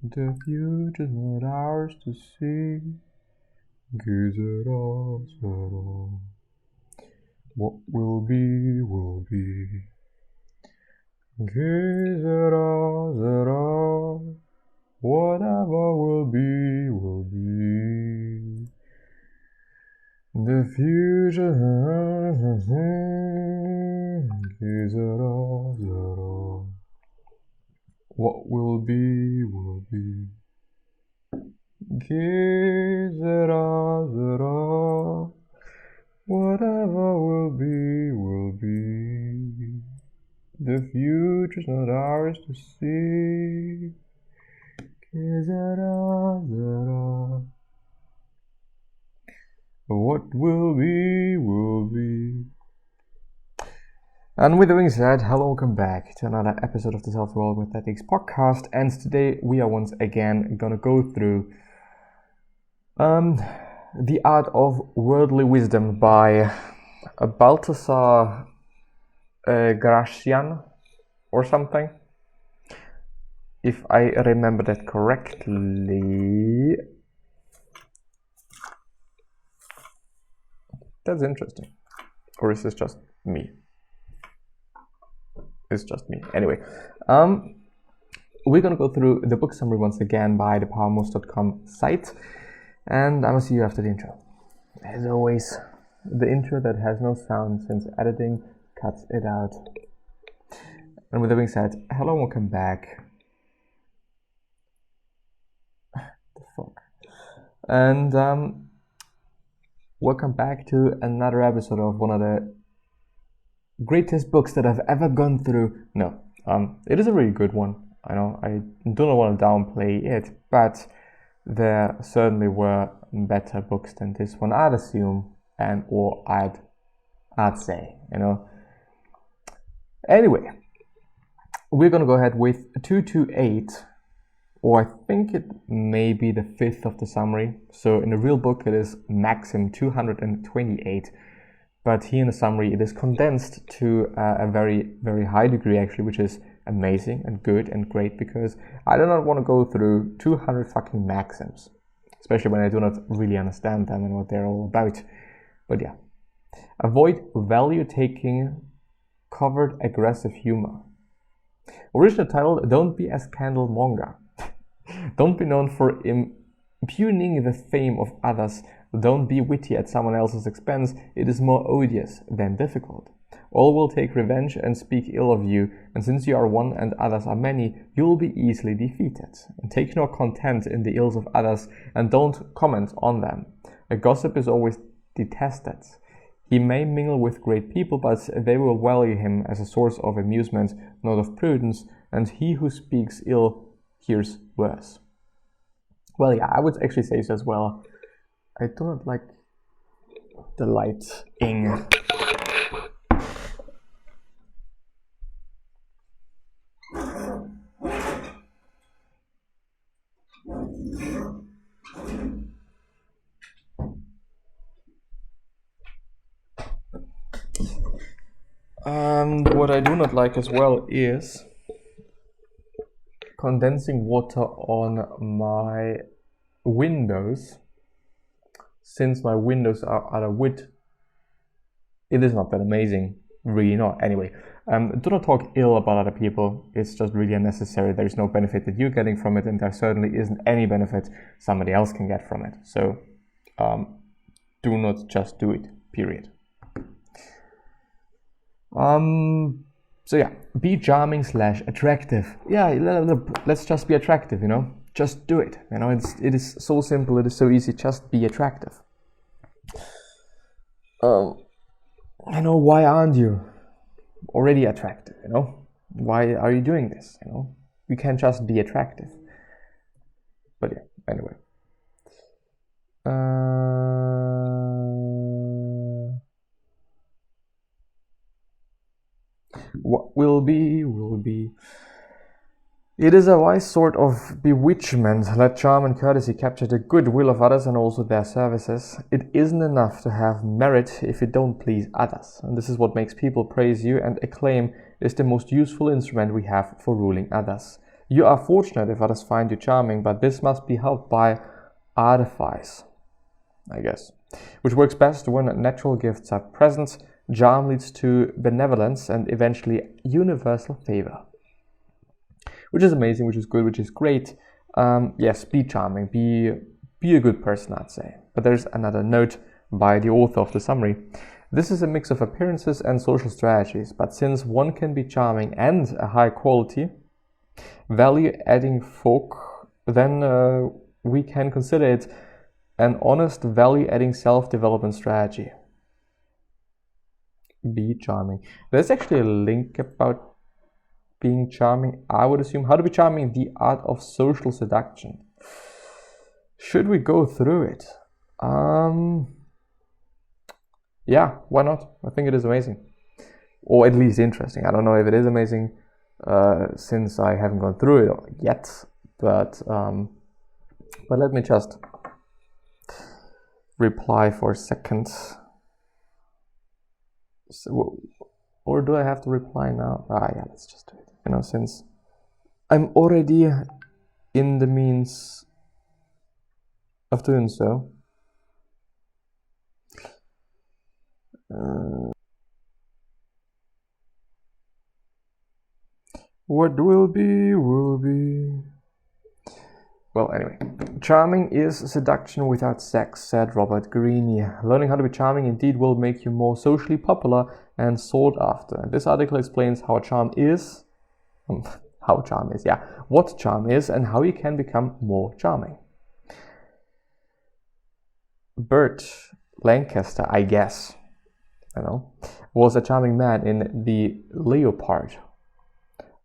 The future's not ours to see. What will be, will be. Whatever will be, will be. The future. What will be, will be. Whatever will be, will be. The future's not ours to see. What will be, will be. And with that being said, hello, welcome back to another episode of the Self-Development with Athletics podcast. And today we are once again gonna go through The Art of Worldly Wisdom by Baltasar Gracian or something, if I remember that correctly. That's interesting. Or is this just me? It's just me. Anyway, we're gonna go through the book summary once again by the powermost.com site, and I'm gonna see you after the intro. As always, the intro that has no sound since editing cuts it out. And with that being said, hello, welcome back. The fuck. And welcome back to another episode of one of the greatest books that I've ever gone through. No, it is a really good one. I know I don't want to downplay it, but there certainly were better books than this one, I'd assume, or I'd say, you know. Anyway, we're gonna go ahead with 228, or I think it may be the fifth of the summary. So in the real book it is maximum 228. But here in the summary, it is condensed to a very, very high degree, actually, which is amazing and good and great, because I do not want to go through 200 fucking maxims, especially when I do not really understand them and what they're all about. But yeah, avoid value-taking, covert, aggressive humor. Original title: Don't be a scandal monger. Don't be known for impugning the fame of others. Don't be witty at someone else's expense. It is more odious than difficult. All will take revenge and speak ill of you, and since you are one and others are many, you will be easily defeated. And take no content in the ills of others, and don't comment on them. A gossip is always detested. He may mingle with great people, but they will value him as a source of amusement, not of prudence, and he who speaks ill hears worse. Well, yeah, I would actually say so as well. I do not like the lighting. And what I do not like as well is condensing water on my windows. Since my windows are out of wood, it is not that amazing, really not. Anyway, do not talk ill about other people. It's just really unnecessary. There is no benefit that you're getting from it, and there certainly isn't any benefit somebody else can get from it. So do not just do it, period. So yeah, be charming / attractive. Yeah, let's just be attractive, you know. Just do it. You know, it is so simple. It is so easy. Just be attractive. You know, why aren't you already attractive? You know, why are you doing this? You know, you can't just be attractive. But yeah, anyway. What will be, will be. It is a wise sort of bewitchment. Let charm and courtesy capture the goodwill of others and also their services. It isn't enough to have merit if you don't please others. And this is what makes people praise you, and acclaim is the most useful instrument we have for ruling others. You are fortunate if others find you charming, but this must be helped by artifice, I guess, which works best when natural gifts are present. Charm leads to benevolence and eventually universal favor, which is amazing, which is good, which is great. Yes, be charming, be a good person, I'd say. But there's another note by the author of the summary. This is a mix of appearances and social strategies, but since one can be charming and a high quality, value-adding folk, then we can consider it an honest, value-adding self-development strategy. Be charming. There's actually a link about being charming, I would assume. How to be charming, the art of social seduction. Should we go through it? Yeah, why not? I think it is amazing. Or at least interesting. I don't know if it is amazing since I haven't gone through it yet. But let me just reply for a second. So, or do I have to reply now? Yeah, let's just do it. Since I'm already in the means of doing so. What will be, will be. Well, anyway, charming is seduction without sex, said Robert Greene. Learning how to be charming indeed will make you more socially popular and sought after. This article explains how charm is, what charm is, and how you can become more charming. Burt Lancaster, I guess, was a charming man in The Leopard.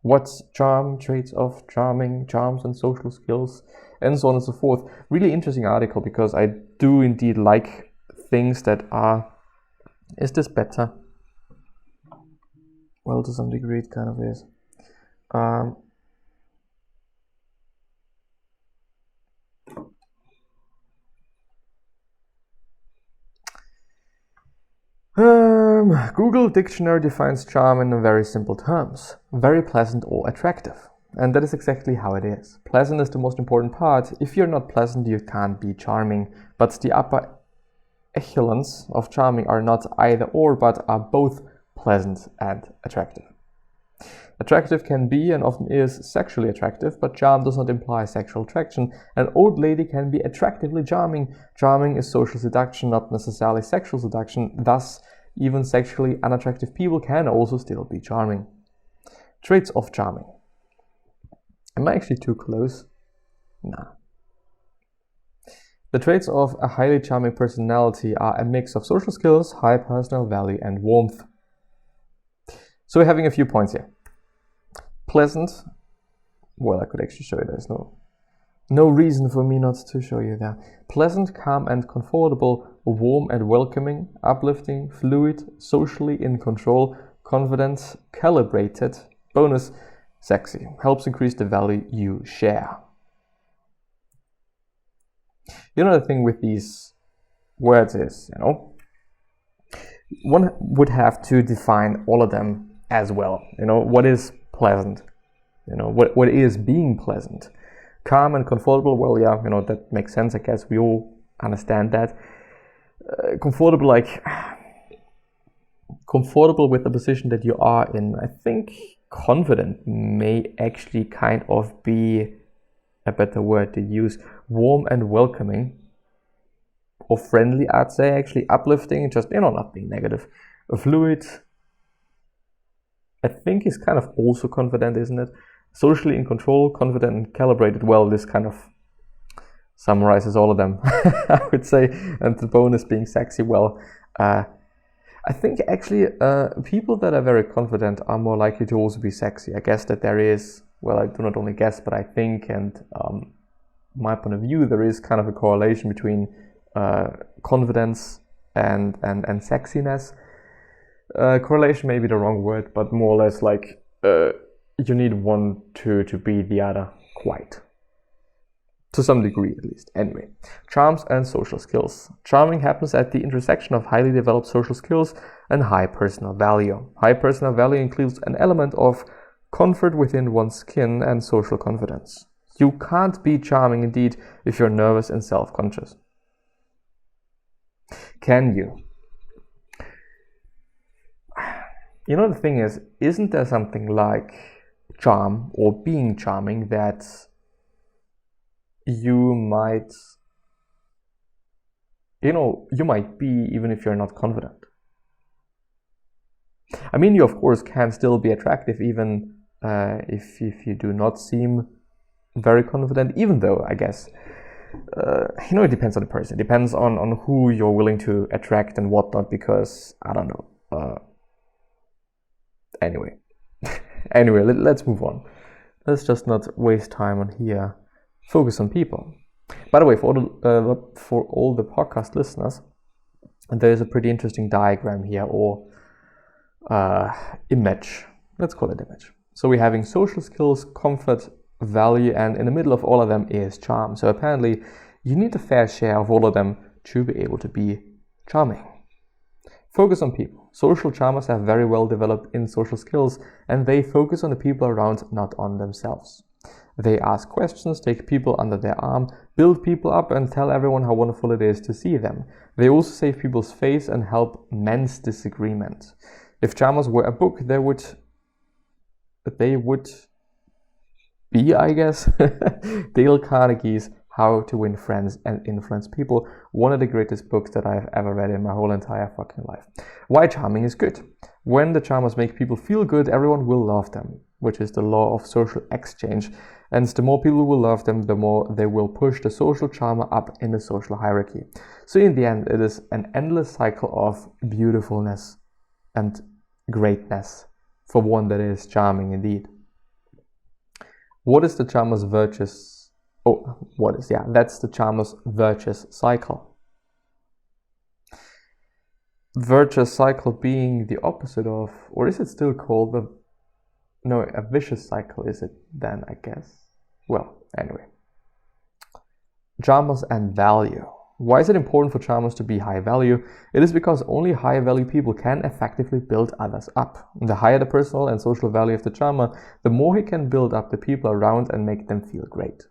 What's charm, traits of charming, charms and social skills, and so on and so forth. Really interesting article, because I do indeed like things that are, is this better? Well, to some degree it kind of is. Google Dictionary defines charm in very simple terms. Very pleasant or attractive. And that is exactly how it is. Pleasant is the most important part. If you're not pleasant, you can't be charming. But the upper echelons of charming are not either or, but are both pleasant and attractive. Attractive can be and often is sexually attractive, but charm does not imply sexual attraction. An old lady can be attractively charming. Charming is social seduction, not necessarily sexual seduction. Thus, even sexually unattractive people can also still be charming. Traits of charming. Am I actually too close? Nah. The traits of a highly charming personality are a mix of social skills, high personal value, and warmth. So we're having a few points here. Pleasant. Well, I could actually show you. There's no reason for me not to show you that. Pleasant, calm and comfortable, warm and welcoming, uplifting, fluid, socially in control, confident, calibrated, bonus, sexy. Helps increase the value you share. The thing with these words is, one would have to define all of them as well. What is pleasant? What is being pleasant? Calm and comfortable, well, yeah, that makes sense. I guess we all understand that. Comfortable with the position that you are in. I think confident may actually kind of be a better word to use. Warm and welcoming, or friendly, I'd say. Actually uplifting, just not being negative. Fluid, I think, is kind of also confident, isn't it? Socially in control, confident and calibrated. Well, this kind of summarizes all of them, I would say. And the bonus being sexy. Well, I think actually people that are very confident are more likely to also be sexy. I guess that there is, well, I do not only guess, but I think, and my point of view, there is kind of a correlation between confidence and sexiness. Correlation may be the wrong word, but more or less like you need one to be the other, quite. To some degree, at least. Anyway, charms and social skills. Charming happens at the intersection of highly developed social skills and high personal value. High personal value includes an element of comfort within one's skin, and social confidence. You can't be charming indeed if you're nervous and self-conscious. Can you? You know, the thing is, isn't there something like charm or being charming that you might be even if you're not confident? I mean, you of course can still be attractive even if you do not seem very confident, even though I guess it depends on the person. It depends on who you're willing to attract and whatnot, because I don't know. Anyway, let's move on. Let's just not waste time on here. Focus on people. By the way, for all the podcast listeners, there is a pretty interesting diagram here, or image. Let's call it image. So we're having social skills, comfort, value, and in the middle of all of them is charm. So apparently you need a fair share of all of them to be able to be charming. Focus on people. Social charmers have very well developed in social skills, and they focus on the people around, not on themselves. They ask questions, take people under their arm, build people up, and tell everyone how wonderful it is to see them. They also save people's face and help mend disagreement. If charmers were a book, they would be, I guess, Dale Carnegie's How to Win Friends and Influence People, one of the greatest books that I've ever read in my whole entire fucking life. Why charming is good. When the charmers make people feel good, everyone will love them, which is the law of social exchange. And the more people will love them, the more they will push the social charmer up in the social hierarchy. So in the end, it is an endless cycle of beautifulness and greatness for one that is charming indeed. What is the charmer's virtuous? That's the charmer's virtuous cycle. Virtuous cycle being the opposite of, or is it still called a vicious cycle, is it then, I guess? Well, anyway. Charmers and value. Why is it important for charmers to be high value? It is because only high value people can effectively build others up. The higher the personal and social value of the charmer, the more he can build up the people around and make them feel great.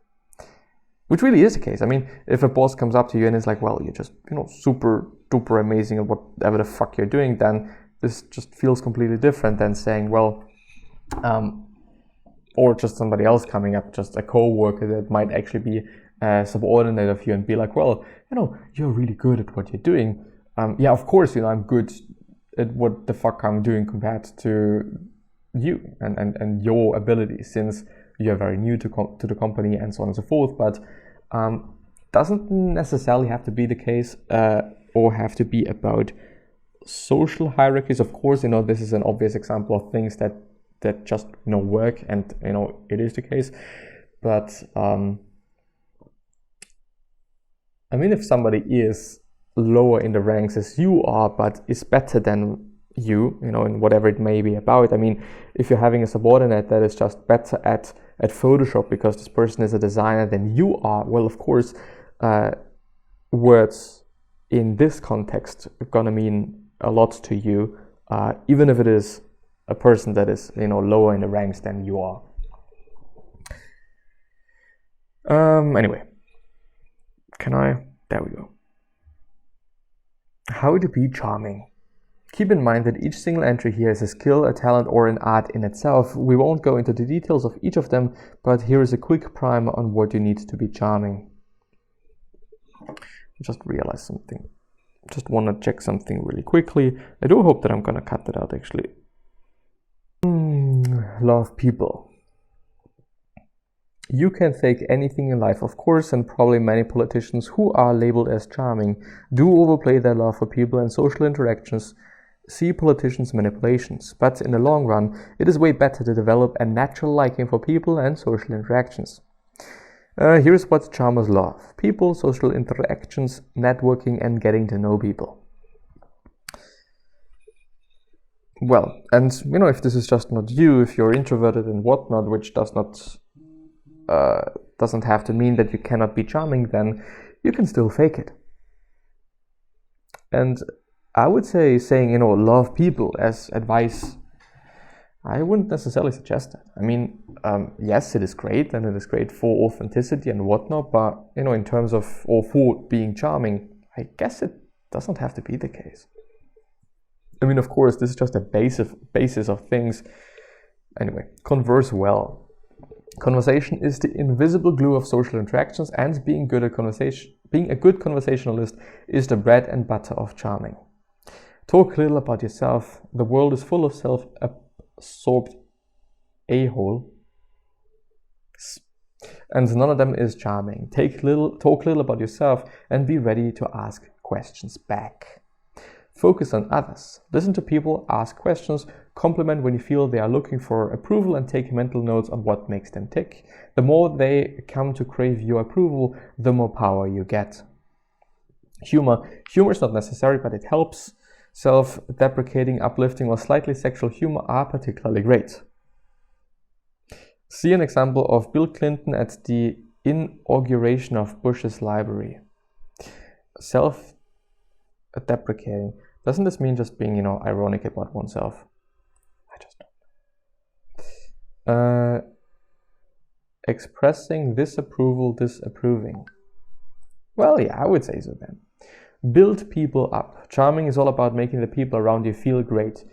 Which really is the case. I mean, if a boss comes up to you and is like, well, you're just, super duper amazing at whatever the fuck you're doing, then this just feels completely different than saying, well, or just somebody else coming up, just a co-worker that might actually be a subordinate of you and be like, well, you're really good at what you're doing. Yeah, of course, I'm good at what the fuck I'm doing compared to you and your abilities, since you're very new to the company and so on and so forth. But doesn't necessarily have to be the case or have to be about social hierarchies. Of course, this is an obvious example of things that just work, and it is the case. But I mean, if somebody is lower in the ranks as you are, but is better than you, in whatever it may be about. I mean, if you're having a subordinate that is just better at Photoshop because this person is a designer than you are, well, of course, words in this context are gonna mean a lot to you, even if it is a person that is, lower in the ranks than you are. Anyway, there we go. How to be charming. Keep in mind that each single entry here is a skill, a talent, or an art in itself. We won't go into the details of each of them, but here is a quick primer on what you need to be charming. Just realized something. Just want to check something really quickly. I do hope that I'm gonna cut that out actually. Love people. You can fake anything in life, of course, and probably many politicians who are labeled as charming do overplay their love for people and social interactions. See politicians' manipulations, but in the long run, it is way better to develop a natural liking for people and social interactions. Here's what charmers love: people, social interactions, networking, and getting to know people. Well, and if this is just not you, if you're introverted and whatnot, which doesn't have to mean that you cannot be charming, then you can still fake it. And I would say saying, love people as advice I wouldn't necessarily suggest that. I mean, yes, it is great, and it is great for authenticity and whatnot, but, you know, in terms of, or for being charming, I guess it doesn't have to be the case. I mean, of course, this is just a basis of things. Anyway, converse well. Conversation is the invisible glue of social interactions, and being a good conversationalist is the bread and butter of charming. Talk little about yourself. The world is full of self-absorbed a-hole, and none of them is charming. Talk little about yourself, and be ready to ask questions back. Focus on others. Listen to people, ask questions, compliment when you feel they are looking for approval, and take mental notes on what makes them tick. The more they come to crave your approval, the more power you get. Humor is not necessary, but it helps. Self-deprecating, uplifting, or slightly sexual humor are particularly great. See an example of Bill Clinton at the inauguration of Bush's library. Self-deprecating. Doesn't this mean just being, ironic about oneself? I just don't know. Expressing disapproval, disapproving. Well, yeah, I would say so then. Build people up. Charming is all about making the people around you feel great.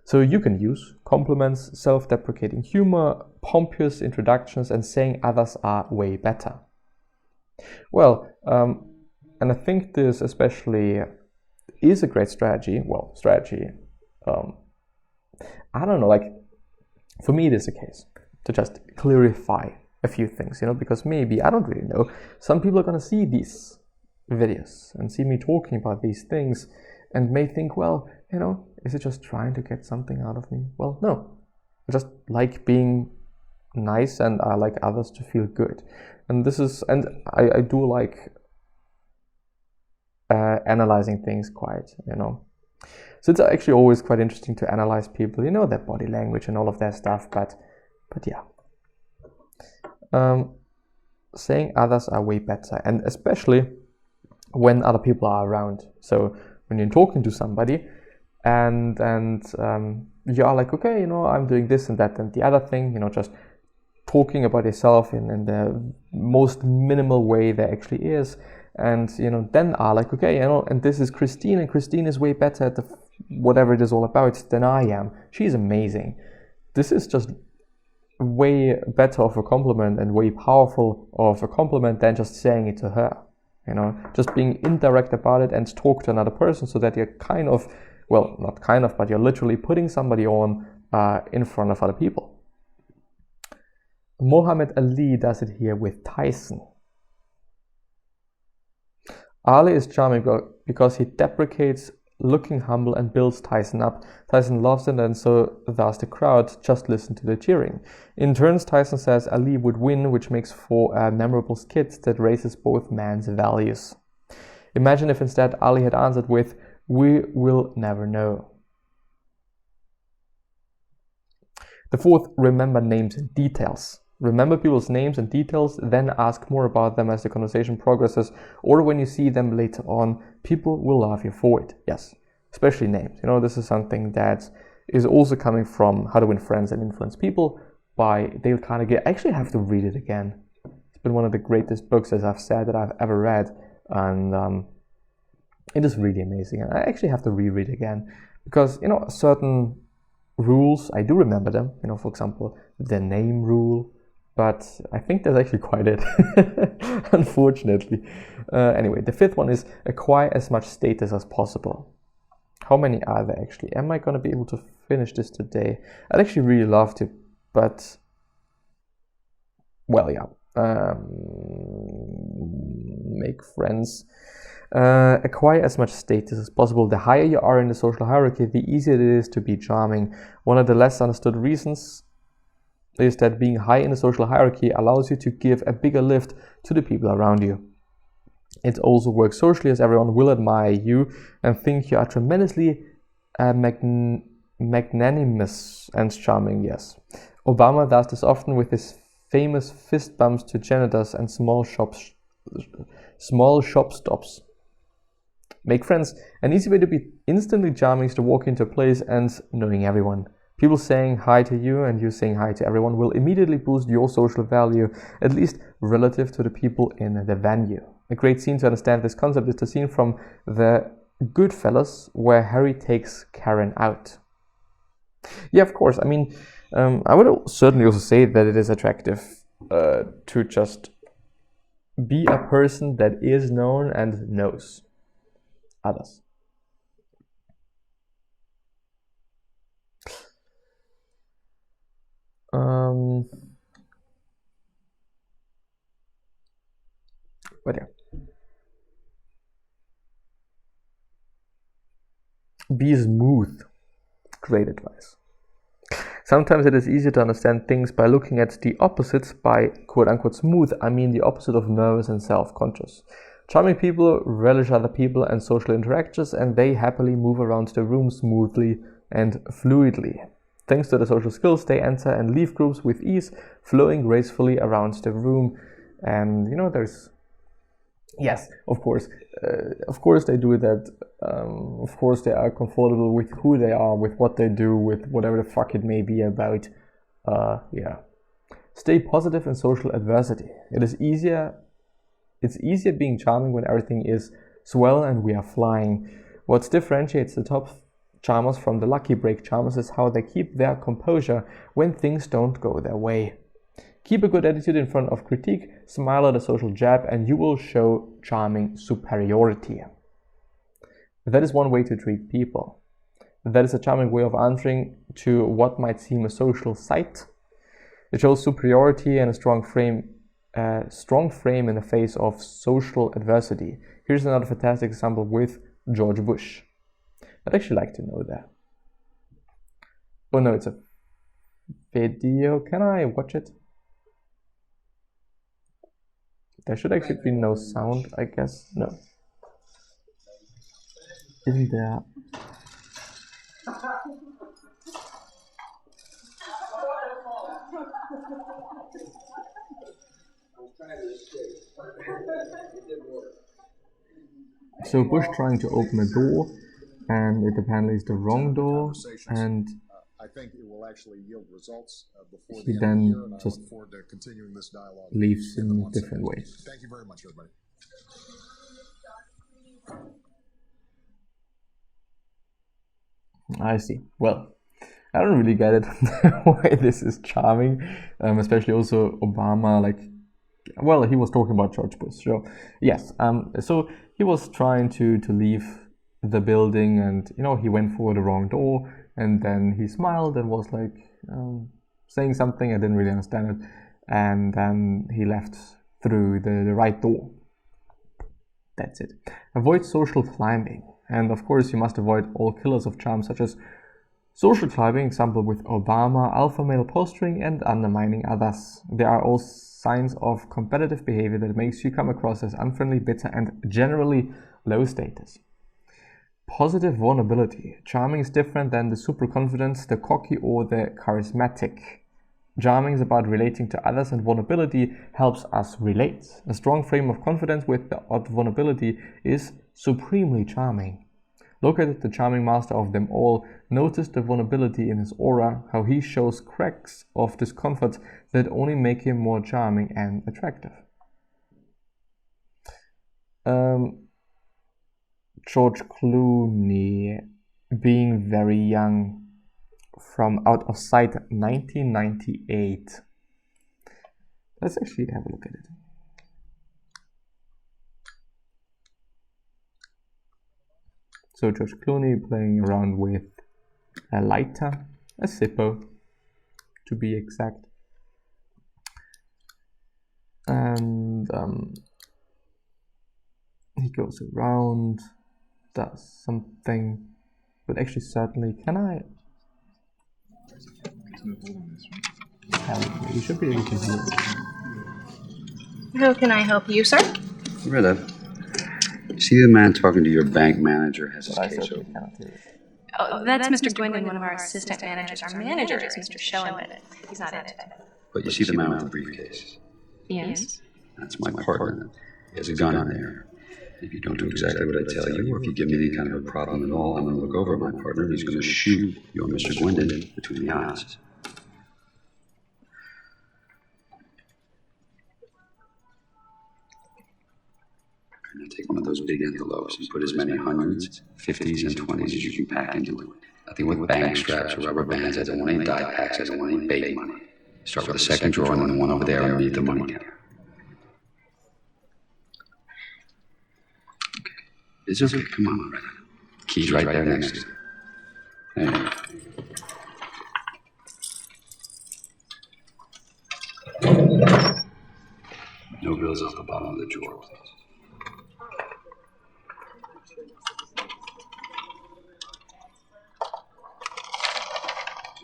So you can use compliments, self-deprecating humor, pompous introductions, and saying others are way better. Well, and I think this especially is a great strategy. Well, I don't know, like, for me it is the case to just clarify a few things, because maybe, I don't really know, some people are going to see these videos and see me talking about these things and may think, well, is it just trying to get something out of me? Well, no. I just like being nice, and I like others to feel good. And I do like analyzing things quite, So it's actually always quite interesting to analyze people, their body language and all of that stuff, but yeah. Saying others are way better, and especially when other people are around. So when you're talking to somebody and you are like, okay, I'm doing this and that and the other thing, just talking about yourself in the most minimal way there actually is, and then are like, okay, and this is Christine, and Christine is way better at whatever it is all about than I am. She's amazing. This is just way better of a compliment and way powerful of a compliment than just saying it to her. Just being indirect about it and talk to another person, so that you're but you're literally putting somebody on in front of other people. Muhammad Ali does it here with Tyson. Ali is charming because he deprecates looking humble and builds Tyson up. Tyson loves it, and so does the crowd. Just listen to the cheering. In turns, Tyson says Ali would win, which makes for a memorable skit that raises both men's values. Imagine if instead Ali had answered with, "We will never know." The fourth, remember names and details. Remember people's names and details, then ask more about them as the conversation progresses, or when you see them later on. People will love you for it. Yes, especially names. This is something that is also coming from How to Win Friends and Influence People by Dale Carnegie. I actually have to read it again. It's been one of the greatest books, as I've said, that I've ever read, and it is really amazing. And I actually have to reread again because, certain rules, I do remember them. For example, the name rule. But I think that's actually quite it, unfortunately. Anyway, the fifth one is acquire as much status as possible. How many are there actually? Am I going to be able to finish this today? I'd actually really love to, but, well, yeah. Make friends. Acquire as much status as possible. The higher you are in the social hierarchy, the easier it is to be charming. One of the less understood reasons is that being high in the social hierarchy allows you to give a bigger lift to the people around you. It also works socially, as everyone will admire you and think you are tremendously magnanimous and charming. Yes, Obama does this often with his famous fist bumps to janitors and small shop stops. Make friends. An easy way to be instantly charming is to walk into a place and knowing everyone. People saying hi to you and you saying hi to everyone will immediately boost your social value, at least relative to the people in the venue. A great scene to understand this concept is the scene from the Goodfellas where Harry takes Karen out. Yeah, of course. I mean, I would certainly also say that it is attractive to just be a person that is known and knows others. But yeah. Be smooth. Great advice. Sometimes it is easier to understand things by looking at the opposites. By quote-unquote smooth, I mean the opposite of nervous and self-conscious. Charming people relish other people and social interactions, and they happily move around the room smoothly and fluidly. Thanks to the social skills, they enter and leave groups with ease, flowing gracefully around the room. And there's... Yes, of course they do that. Of course they are comfortable with who they are, with what they do, with whatever the fuck it may be about. Yeah. Stay positive in social adversity. It's easier being charming when everything is swell and we are flying. What differentiates the top charmers from the lucky break charmers is how they keep their composure when things don't go their way. Keep a good attitude in front of critique, smile at a social jab, and you will show charming superiority. That is one way to treat people. That is a charming way of answering to what might seem a social sight. It shows superiority and a strong frame in the face of social adversity. Here's another fantastic example with George Bush. I'd actually like to know that. Oh no, it's a video. Can I watch it? There should actually be no sound, I guess. No. Isn't there? So Bush trying to open a door, and it apparently is the wrong door, and I think it will actually yield results before he then just leaves in different ways. Thank you very much, everybody. I see. Well, I don't really get it why this is charming, especially also Obama. Well, he was talking about George Bush. So yes, so he was trying to leave the building, and he went for the wrong door. And then he smiled and was saying something. I didn't really understand it. And then he left through the right door. That's it. Avoid social climbing. And of course, you must avoid all killers of charm, such as social climbing, example with Obama, alpha male posturing, and undermining others. There are all signs of competitive behavior that makes you come across as unfriendly, bitter, and generally low status. Positive vulnerability. Charming is different than the super confident, the cocky, or the charismatic. Charming is about relating to others, and vulnerability helps us relate. A strong frame of confidence with the odd vulnerability is supremely charming. Look at the charming master of them all. Notice the vulnerability in his aura, how he shows cracks of discomfort that only make him more charming and attractive. George Clooney, being very young, from Out of Sight, 1998. Let's actually have a look at it. So George Clooney playing around with a lighter, a Zippo, to be exact. And he goes around, does something, but actually certainly, can I? You should be able to hear it. How can I help you, sir? Rita, see the man talking to your bank manager has his case open. Oh, that's Mr. Gwynn, one of our assistant managers. Our manager is Mr. Schoen, but he's not in today. But you see the man with the briefcase? Yes. That's my partner. He has a gun in there. If you don't do exactly what I tell you, or if you give me any kind of a problem at all, I'm going to look over at my partner and he's going to shoot your Mr. Gwendon between the eyes. Now take one of those big envelopes and put as many hundreds, 50s, and 20s as you can pack into it. Nothing with bank straps or rubber bands. I don't want any die packs. I don't want any bait money. Start with the second drawer and then the one over there underneath the money counter. It's okay. Come on. Key's right there next to it. There you go. No bills off the bottom of the drawer, please.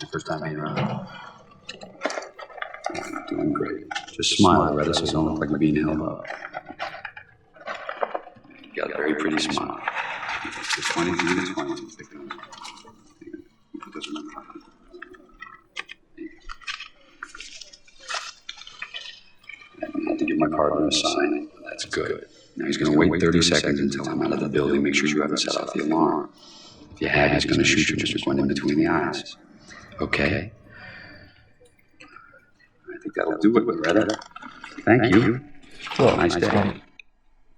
Your first time being around? You're doing great. Just smile, Loretta, so it don't look like you're being held up. You got a very pretty smile. Just 20 to 20. Put those in my pocket. I have to give my partner a sign. That's good. Now he's going to wait 30 seconds until I'm out of the building. Make sure you haven't set off the alarm. If you have, he's going to shoot you, Mr. Gwendon, between the eyes. Okay? I think that'll do it, Loretta. Thank you. Well, Nice day.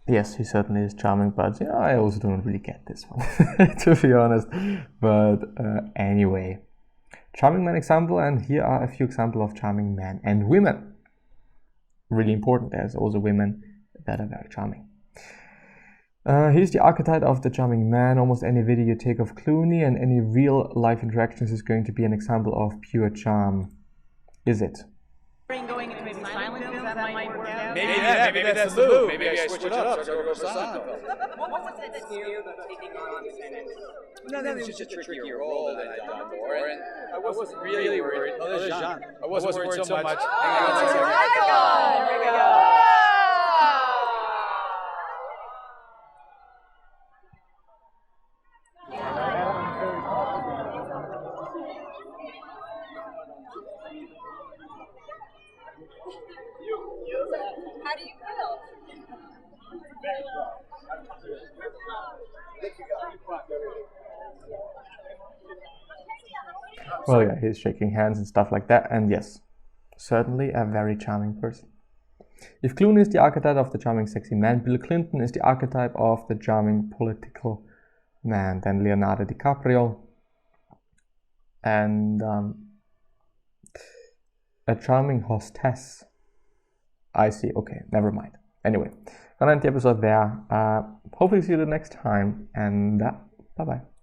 Yes, he certainly is charming, but I also don't really get this one, to be honest. But anyway, charming man example, and here are a few examples of charming men and women. Really important, there's also women that are very charming. Here's the archetype of the charming man. Almost any video you take of Clooney and any real life interactions is going to be an example of pure charm. Is it? Maybe that's the move. Maybe I switch it up. Start over Seinfeld. What was that scare about taking on the Senate? No, it was just a trickier role than I'd done before, and I wasn't really worried. Oh, there's John. I wasn't worried so much. Hang on a second. There we go. How do you feel? Well, yeah, he's shaking hands and stuff like that, and yes, certainly a very charming person. If Clooney is the archetype of the charming sexy man, Bill Clinton is the archetype of the charming political man, then Leonardo DiCaprio, and a charming hostess. I see, okay, never mind. Anyway, gonna end the episode there. Hopefully see you the next time, and bye-bye.